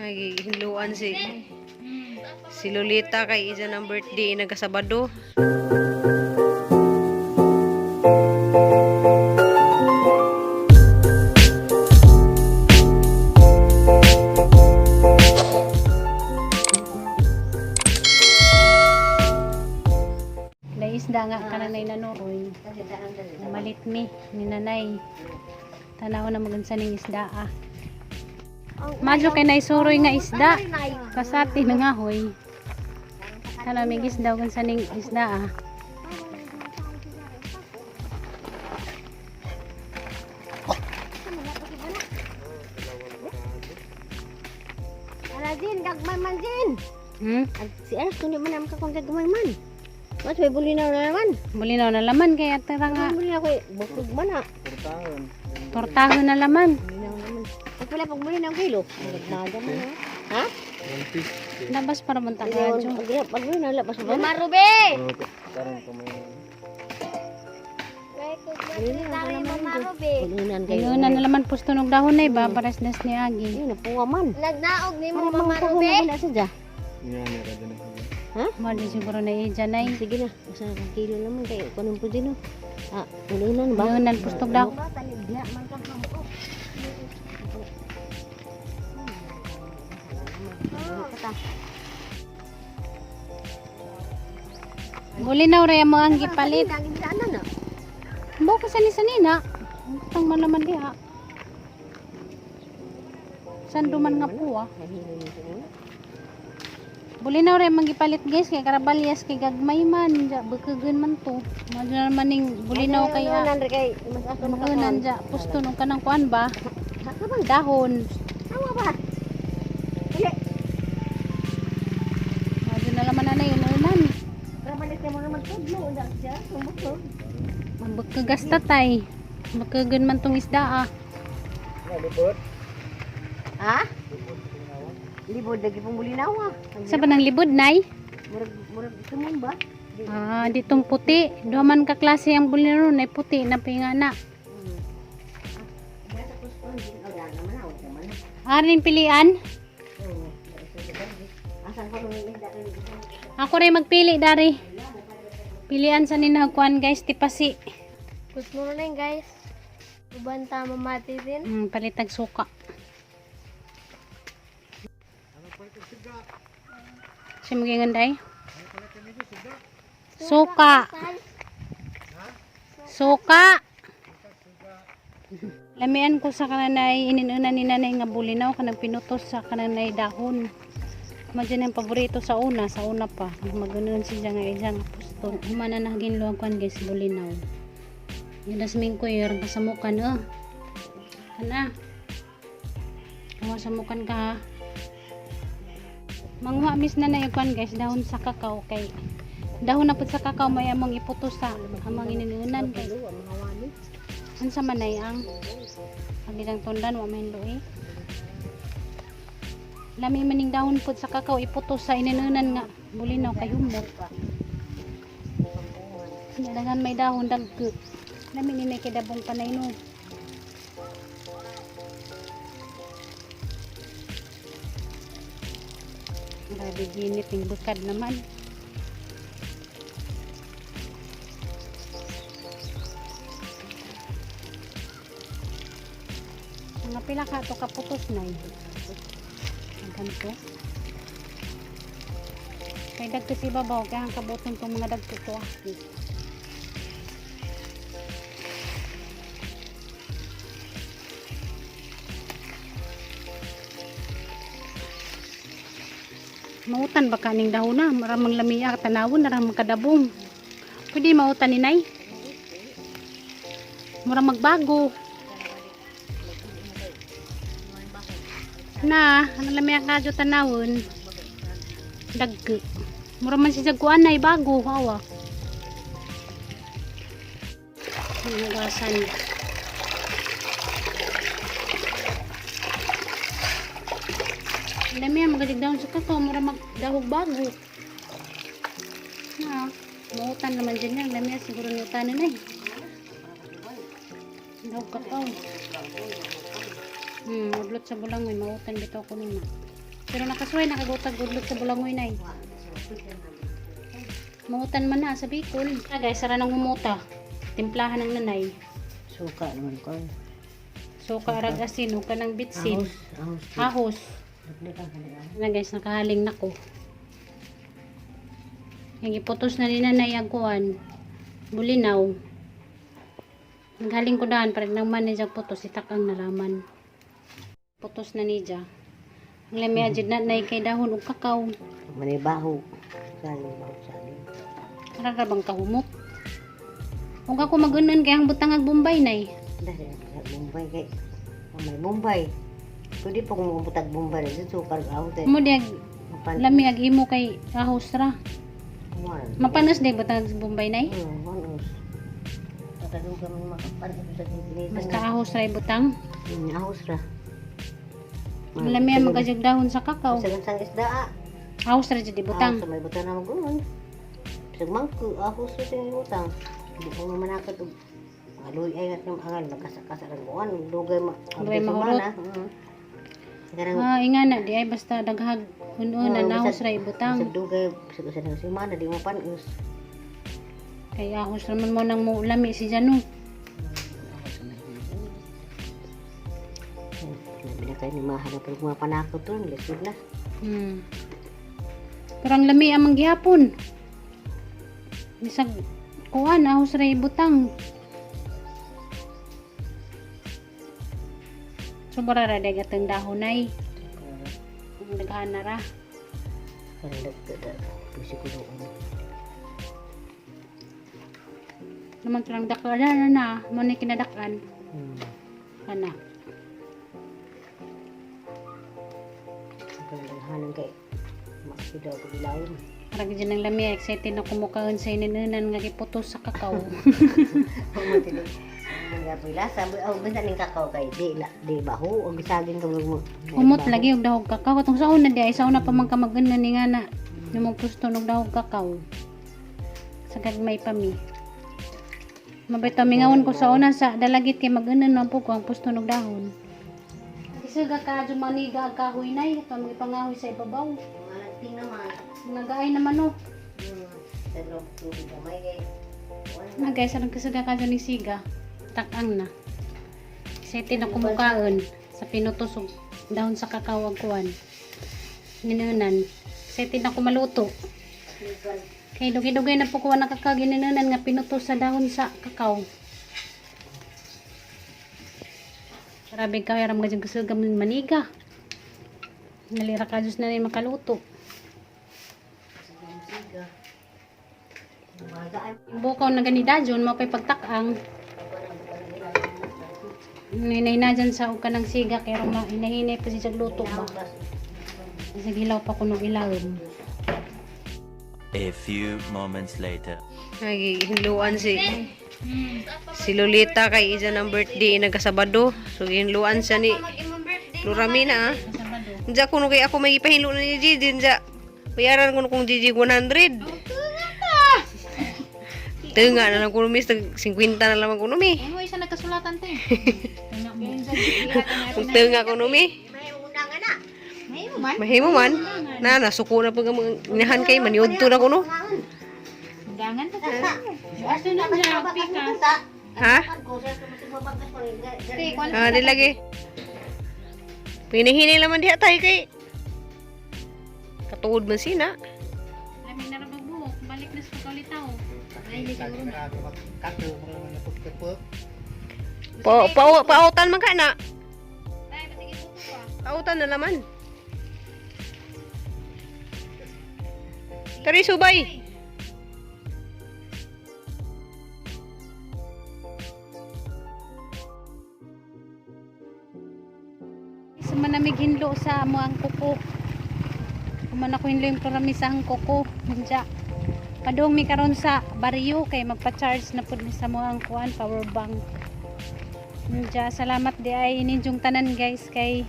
Nagihinluan si Lolita kay isa ng birthday nagkasabado. Isda nga kananay nanuroy malit mi ni nanay tanaw na magansa ning isda madyo kay naisuroy nga isda kasati na nga hoy tanaw mig isda gansa ning isda Aladin gagmay man din si Eres kundi man ka kung gagmay man. Mas may bulinaw na naman. Bulinaw na laman kaya tara nga. Bulinaw ko bukog man ha. Tortahon na laman. Bulinaw naman. At wala pag bulinaw kilo. Nagnaga man ha. Ha? Labas para man tagadyo. Pag bulinaw labas ba? Mama Ruby! Karon ko may Mama Ruby. Bulunan kayo. Ayun na laman pusto ng dahon na iba pares nas ni Agi. Ayun napuwa man. Nagnaog ni mo Mama Mama Ruby. Ruby. Sadya. yan ra din. Ha? Mali siguro na ijanay. Sige na. Basta kilo naman kayo. Kunong po din bulunan ba? Bulunan pustog daw. Taligya man ka ko. Bulinaw ra mo ang gipalit. Daging sana na. Mo ko sani-sanina. Tang man naman diha. Sanduman nga po Bulinaw ra man gipalit guys kay karabalyas kay gagmay man ja bekagen man to. Madyo naman ning bulinaw kaya. Bulunan kay mas aso Bekagen ja pusto nung kanang kuan ba? Dahon. Awa ba? Madyo na laman na yun unan. Balik mo naman tudlo undak siya. Sumbok. Ang bekagas tatay. Bekagen man tong isda Libot. Ha? Libod lagi pong bulinaw Sa ba nang libod nay? Murag sumon ba? Ditong puti. Duha man ka klase ang bulinaw nay puti na pingana. Aring pilian. Asan ko Ako rin magpili dari. Pilian sa ninagkuan guys tipasi. Gusto mo na yun guys. Ubanta mamati din. Palitag suka. Siya magiganday. Suka. Suka. Lamian ko sa kananay ininuna ni nanay nga bulinaw kanang pinutos sa kananay dahon. Madyan ang paborito sa una pa. Maganon siya nga isang pusto. Humana na ginluwag kuan guys bulinaw. Yadasmin ko yung kasamukan Kana. Kasamukan ka ha. Manguha mis na na yung kuan guys dahon sa kakao kay dahon na po sa kakao may among iputos sa amang ininunan kay unsa man ay ang agilang tundan wa man luoy lami maning dahon po sa kakao iputos sa ininunan nga bulinaw kay humot dagangan may dahon dagko lami ni may kidabong panay no grabe ginit yung bukad naman mga pila ka ito kaputos na ang ganito kay dagto si babaw kaya ang kabuton itong mga dagto to mautan ba kaning dahon na maramang lamiya tanawon naramang kadabong pwede mautan ni nay mura magbago na ang lamiya kadyo tanawon dagko mura man si sagkuan nay bago hawa hinugasan lamiya magadig daon sa kakao mura magdahog bago na mautan naman dyan yan lamiya siguro niutanin ay dahog kakao udlot sa bulang may mautan bitaw ko nuna Pero nakasway, nakagutag gudlot sa bulangoy na Mungutan man na sa Bicol. Guys, sara nang humuta. Timplahan ng nanay. Suka naman ko. Suka, arag asin, uka ng bitsin. Ahos. Ahos. Na guys, nakahaling na ko. Yung iputos na ni nanay ang kuwan. Bulinaw. Naghaling ko daan, parang naman niya putos, itak ang nalaman. Putos na niya. Ang lamia dyan na kay dahon o kakao. Manibaho. Sali. Para bang kahumot. Kung ako magunan kaya ang butang ag Bombay nay. Dahil sa Bombay kay may Bombay. Pwede pa kung mabutag Bombay rin sukar ahos eh. Mo di ag lami ag imo kay ahos ra. Mapanos di butang ag Bombay nay. Manos. Tatagong kami makapanos sa ginisa. Mas ka ahos ra butang. Ahos ra. Lami ang magajag dahon sa kakao. Sa lansang isda. Ahos ra jud di butang. Sa may butang na magunon. Sa mangko ahos ra sa utang. Hindi ko naman nakatug. Aloy ay at ng angal magkasakasa ng buwan. Dugay mahurot. Inga na di ay basta daghag ununan ahos ra ibutang. Sa dugay sa ng semana di mo panos. Kay ahos naman mo nang mo lami si Janu. Bila kayo ni mahal pero mga panakot ron lisod na. Pero ang lami ang manggihapon. Bisag kuan ahos ra ibutang. Sobra ra dagat ang dahon ay. Ang daghan na ra. Karang dagda. Pusi ko doon. Naman lang daklan na mo ni kinadakan. Ana. Hanan kay makita ko bilawon. Arag dyan ang lami, excited na kumukaon sa ininunan nga giputos sa kakao. Mga pila sabi benta ning kakao kay di baho o bisagin ka mo. Humot lagi og dahog kakao katong sa una di ay sa una pa man ka magana ni nga na nimong pusto og dahog kakao. Sa gagmay pa mi. Mabay mingawon ko sa una sa dalagit kay magana na po ko ang pusto og dahon. Isa ka maniga ang kahoy nay, ito ang ipangahoy sa ibabaw. Malanting naman. Nagaay naman o. Sa loob tubig gamay kay. Na guys, anong kasaga ka ni siga? Takang na. Excited na kumukaon sa pinutusog dahon sa kakao ang kuwan. Ninunan. Excited na kumaluto. Kay dugay-dugay na po kuwan na kakao gininunan nga pinutos sa dahon sa kakao. Grabe ka, yaram ka dyan kasaga maniga. Nalira ka Diyos na rin makaluto. Bukaw na ganida dyan, mapay pagtakang. Hinay na dyan sa uka ng siga, kaya hinahinay pa siya luto ba. Sa gilaw pa kuno ilawin. A few moments later. Hinluan si Lolita kay isa ng birthday nagkasabado. So hinluan siya ni Luramina. Diyan kuno kay ako may ipahinlo na ni Gigi. Diyan bayaran ko kung Gigi 100. Tenga na lang kuno mis 50 na lang kuno mi. Ano isa nagkasulatan te? Kung tenga kuno mi. Mahimo man. Na nasuko na pag inahan kay maniud to na kuno. Gangan ta. Aso na siya pikas. Ha? Di lagi. Pinihini naman diha tayo kay katuod man sina. Lamig na rabagbuhok, balik na sa kalitaw. Pautan man ka na. Pautan na naman. Tari subay. Sa manamig hinlo sa amo ang kuko. Kuman ako hinlo yung karamisahang kuko. Nandiya. Padung mi karon sa baryo kay magpa-charge na pud mi sa mo ang kuan power bank. Nandiya, salamat di ay ininjong tanan guys kay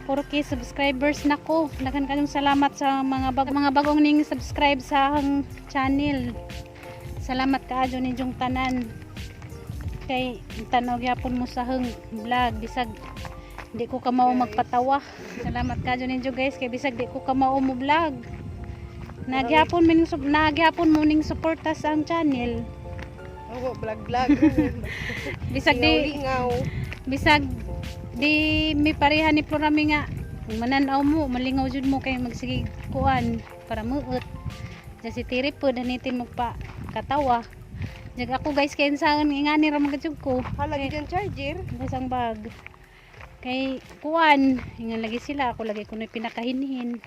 4K subscribers nako. Daghang kayong salamat sa mga bagong ning subscribe sa akong channel. Salamat kaadyo ninjong tanan. Kay tanaw gyapon mo sa hang vlog bisag Di ko ka mao magpatawa. Salamat ka dyan ninyo guys, kay bisag di ko ka mao mo vlog. Nagyapon mo ning suporta sa ang channel. Oo, vlog. Bisag di bisag di may pareha ni Florami nga mananaw mo, malingaw jud mo kay magsige kuan para muot. Diyan si Tiri po danitin mo pa katawa. Jag ako guys kay insaon ingani ra magajud ko. Halagi dyan charger. Basang bag. Kay kuan, ingan lagi sila, ako lagi kuno pinakahinhin.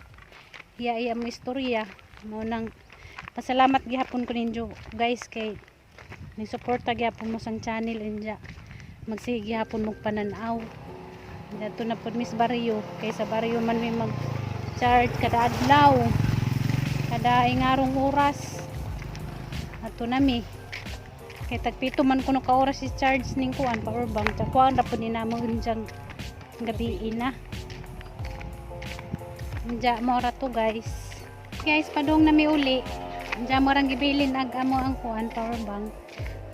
Iya mo istorya. Mo nang pasalamat gihapon ko ninyo guys kay ni suporta gihapon mo sang channel inja. Magsige gihapon mo pananaw. Dato na pod Miss Barrio, kay sa Barrio man may mag charge kada adlaw. Kada ingarong oras. Ato nami. Kay tagpito man kuno ka oras si charge ning kuan power bank. Kuan ra pod ni namo unjang gabi na. Inja mo ra to guys. Guys, padung na mi uli. Inja mo rang gibilin ag amo ang kuan power bank.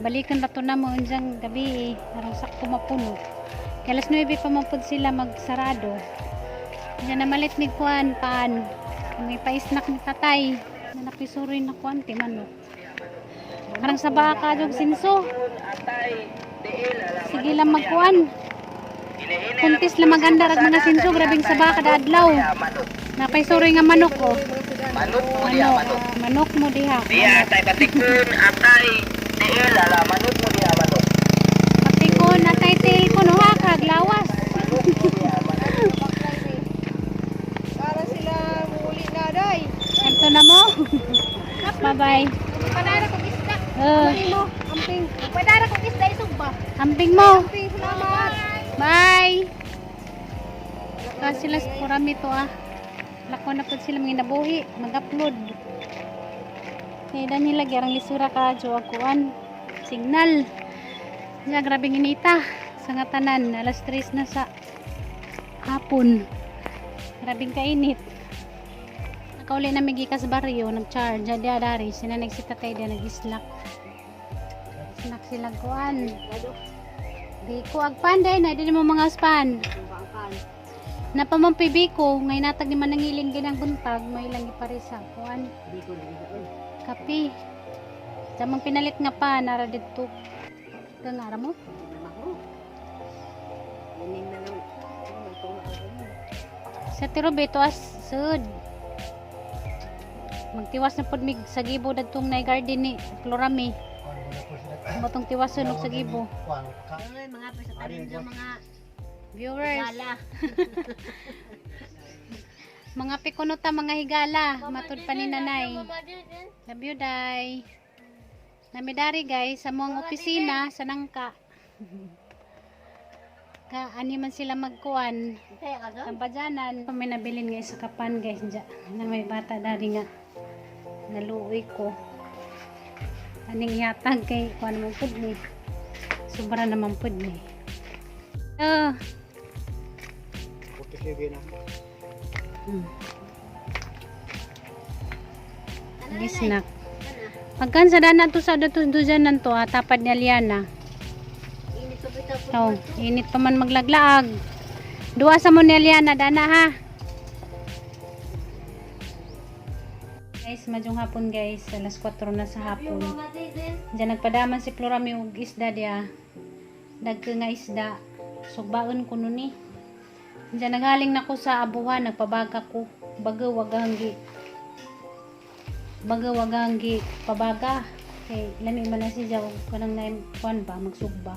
Balikan ra to namo unjang gabi aron sakto mapuno. Kay alas 9 pa man pod sila magsarado. Inja na malit ni kuan pan. May pa-snack ni tatay. Na napisuroy na kuan ti manok. Karang sa baka jog sinso. Sige lang magkuan. Kuntis lang maganda rag mga sinso, grabing sa baka kada adlaw. Napay suroy nga manok ko. Manok mo diha. Diya atay batikon atay diil ala manok mo diha manok. Patikon atay til kuno ha kag lawas. Para sila muli na day. Adto na mo. Bye-bye. Padara ko isda. Mo, Amping. Padara ko isda isugba. amping mo. Salamat. Bye. Sila sa kurami to Lako na po sila mga nabuhi. Mag-upload. Kaya nila gyarang lisura ka. Jo akuan. Signal. Diya grabing inita. Sa nga tanan. Alas 3 na sa hapon. Grabing kainit. Nakauli na may gikas baryo. Nag-charge. Diya dari. Sina nagsita tayo diya. Nag-islak. Sinak silang kuan. Di ko agpan day na. Di mo mga span. Napamampi biko. Ngay natag ni manangilin ganang buntag. May ilang iparisa. Kuan. Kapi. Samang pinalit nga pa. Nara dito. Kangara mo? Sa tirobeto as sud. Magtiwas na pod mig sa gibo dadtong nay garden ni Florami. Batong tiwason og sa gibo. Mga pasatanin sa mga Viewers. Mga pikunuta, mga higala. Matud pa ni nanay. Love you, day. Namidari guys, sa mga opisina, sa nangka. Ani man sila magkuan. Tampadanan. May nabilin nga sa kapan guys. Dyan, na may bata dari nga. Naluoy ko. Aning yatag kay kuan naman pud ni. Sobra naman pud ni. Sige na. Snack. Pagkan sa dana to sa dato dyan nanto tapad ni Aliana. Init pa man maglaglaag. Duwa sa mo ni Aliana dana ha. Guys, madyong hapon guys, alas 4 na sa hapon. Diyan nagpadaman si Florami og isda dia. Dagko nga isda. Sugbaon ko nun ni. Diyan nagaling na ko sa abuhan, nagpabaga ko. Bagawaganggi pabaga. Kay lami man na siya kanang na kuan ba magsugba.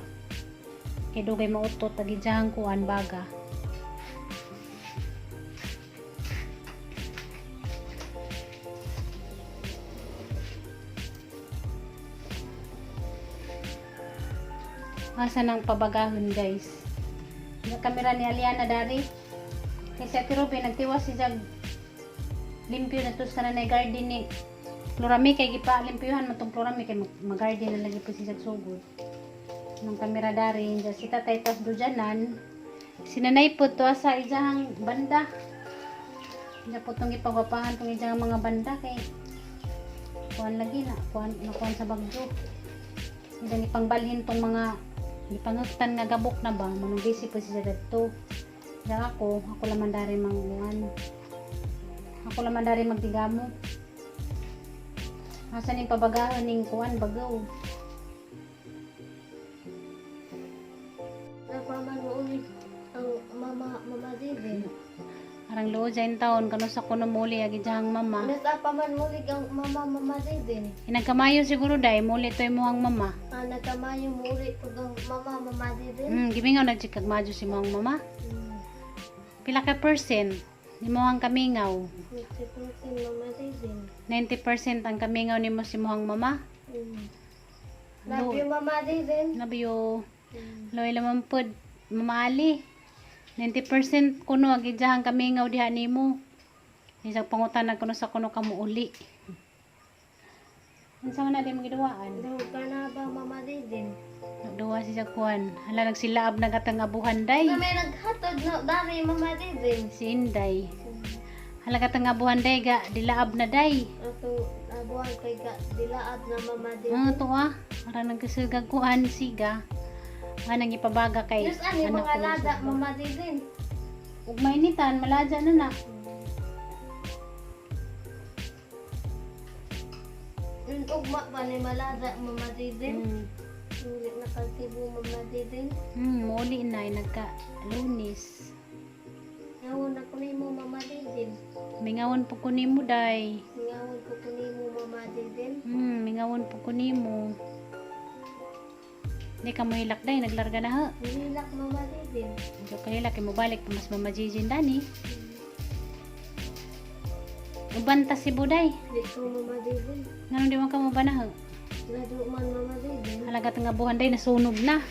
Kay dugay mautot tagidyahan ko an baga. Asa nang pabagahon guys. Yung kamera ni Aliana dari. Kasi Ate Ruby nagtiwas si Jag limpyo na tos kana na garden ni Florami kay gipa limpyuhan matong Florami kay mag-garden na lagi po si Jag sugod. Nung kamera dari si tatay tas dujanan. Sinanay po to sa ijahang banda. Diya po itong ipagapahan itong ijahang mga banda kay kuhan lagi na kuhan sa bagyo. Diyan ipangbalhin itong mga ipangagtan nga gabok na ba manong busy po siya dito Diyan ako laman dari manguan. Ako laman dari magtigamo. Asan yung pabagahan ning kuan bagaw. Napaman mo ulit ang mama Didin. Arang loo dyan taon kano sa kuno muli agi diyang mama. Napaman mo ulit ang mama Didin. Inagkamayo siguro dai muli to imuhang mama. Nagkamayo mo ulit pag ang mama Didin. Gimingaw nagchikag madyo si mong mama. Pila ka percent? Imuhang kamingaw. 50% mama Didin. 90% ang kamingaw nimo si muhang mama. Love you mama Didin. Nabiyo. Loy lamang pod mamali. 90% kuno agi diyang kamingaw diha nimo. Isang pangutanan kuno sa kuno kamo uli. Unsa man na di mo giduwaan? Daw ka na ba mama Didin? Nagduwa si Jakuan. Hala nagsilaab na katang abuhan day. Na may naghatod na dari mama Didin. Si Inday. Hala katang abuhan day ga dilaab na day. Ato abuhan kay ka dilaad na mama Didin. Ano to ah? Para nagkasugag kuan siga. Anang ipabaga kay Yes, ani anak mga ko. lada mama Didin. Ug mainitan malaja na na. Yung ugma pa ni malada mama Didin. Hmm. Ulit na kaltibo mama Didin. Muli na nagka lunis. Ngawon ako ni mo mama Didin. Mingawon po ko nimo day. Ngawon ko po ni mo mama Didin. Mingawon po ko nimo. Di ka mo hilak day, naglarga na ha. Nilak mama Didin. So kahilak mo balik pa mas mamajijin dani. Ubanta si Buday. Di ko mama Didin. Ngano di man ka mo ba na ha? Lado man mama Didin. Halaga nga buhan day nasunog na.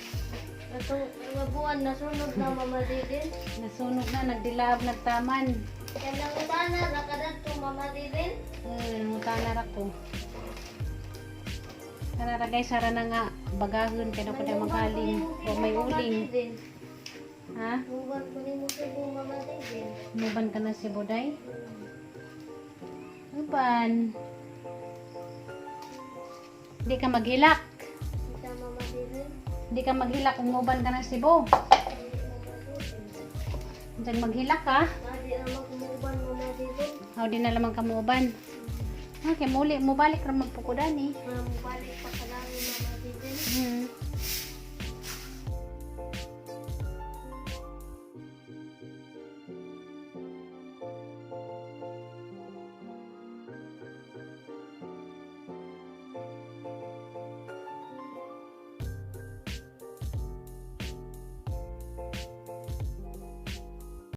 Atong mga buwan na sunod na mama Didin. Nasunog na, nagdilaab, nagtaman. Kaya nangutana, nakadadto mama Didin. Nangutana ra ko. Kanara guys, sara na nga bagahon kaya ko na magaling o may uling. Ha? Muban ko ni mo sibo mama Didin. Muban ka na si Buday? Muban. Di ka maghilak. Kita mama Didin. Di ka maghilak kung muban ka na si Bo. Diyan maghilak ka. Adi naman kumuban mama Didin. O di na lamang ka muban. Okay, muli, mubalik ra magpukudan eh. Mabalik pa ka lang mama Didin.